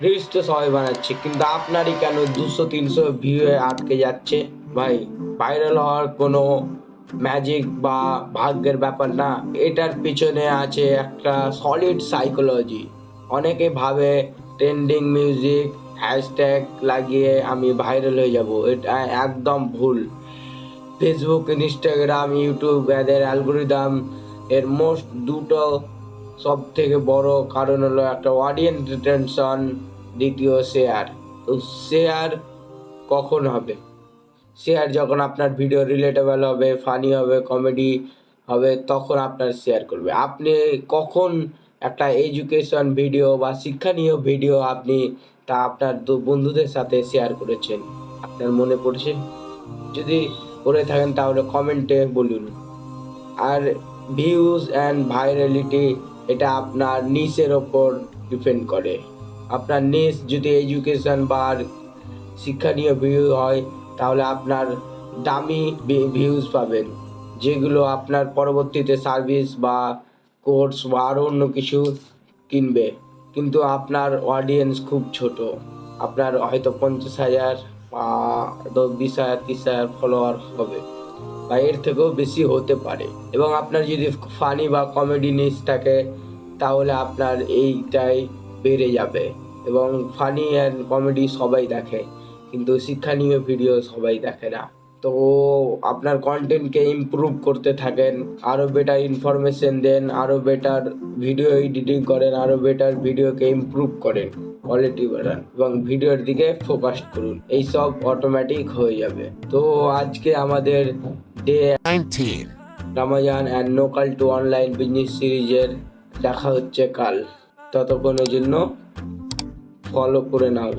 Reels তো সবাই বানাচ্ছে, কিন্তু আপনারই কেন 200-300 ভিউ আটকে যাচ্ছে? ভাই, ভাইরাল হওয়ার কোনো ম্যাজিক বা ভাগ্যের ব্যাপার না। এটার পিছনে আছে একটা সলিড সাইকোলজি। অনেকে ভাবে ট্রেন্ডিং মিউজিক, হ্যাশট্যাগ লাগিয়ে আমি ভাইরাল হয়ে যাব। এটা একদম ভুল। ফেসবুক, ইনস্টাগ্রাম, ইউটিউব এদের অ্যালগোরিদম এর মোস্ট দুটো সব থেকে বড় কারণ হলো একটা অডিয়েন্স রিটেনশন, দ্বিতীয় শেয়ার। তো শেয়ার কখন হবে? শেয়ার যখন আপনার ভিডিও রিলেটেবল হবে, ফানি হবে, কমেডি হবে, তখন আপনার শেয়ার করবে। আপনি কখন একটা এডুকেশন ভিডিও বা শিক্ষণীয় ভিডিও আপনি তা আপনার বন্ধুদের সাথে শেয়ার করেছেন? আপনার মনে পড়ছে? যদি করে থাকেন তাহলে কমেন্টে বলুন। আর ভিউজ অ্যান্ড ভাইরালিটি এটা আপনার নিচের ওপর ডিপেন্ড করে। আপনার নিচ যদি এডুকেশন বা শিক্ষণীয় ভিউ হয়, তাহলে আপনার দামি ভিউজ পাবেন, যেগুলো আপনার পরবর্তীতে সার্ভিস বা কোর্স বা আরও অন্য কিছু কিনবে। কিন্তু আপনার অডিয়েন্স খুব ছোট, আপনার হয়তো 50,000 বা 20,000 30,000 ফলোয়ার হবে, বা এর থেকেও বেশি হতে পারে। এবং আপনার যদি ফানি বা কমেডি নিচ থাকে, তাহলে আপনার এইটাই বেড়ে যাবে। এবং ফানি অ্যান্ড কমেডি সবাই দেখে, কিন্তু শিক্ষণীয় ভিডিও সবাই দেখে না। তো আপনার কন্টেন্টকে ইমপ্রুভ করতে থাকেন, আরও বেটার ইনফরমেশন দেন, আরও বেটার ভিডিও এডিটিং করেন, আরও বেটার ভিডিওকে ইমপ্রুভ করেন, কোয়ালিটি বাড়ান এবং ভিডিওর দিকে ফোকাস করুন। এইসব অটোমেটিক হয়ে যাবে। তো আজকে আমাদের day 19. Ramzan and local to online business সিরিজের দেখা হচ্ছে কাল। ততক্ষণের জন্য ফলো করে নাও।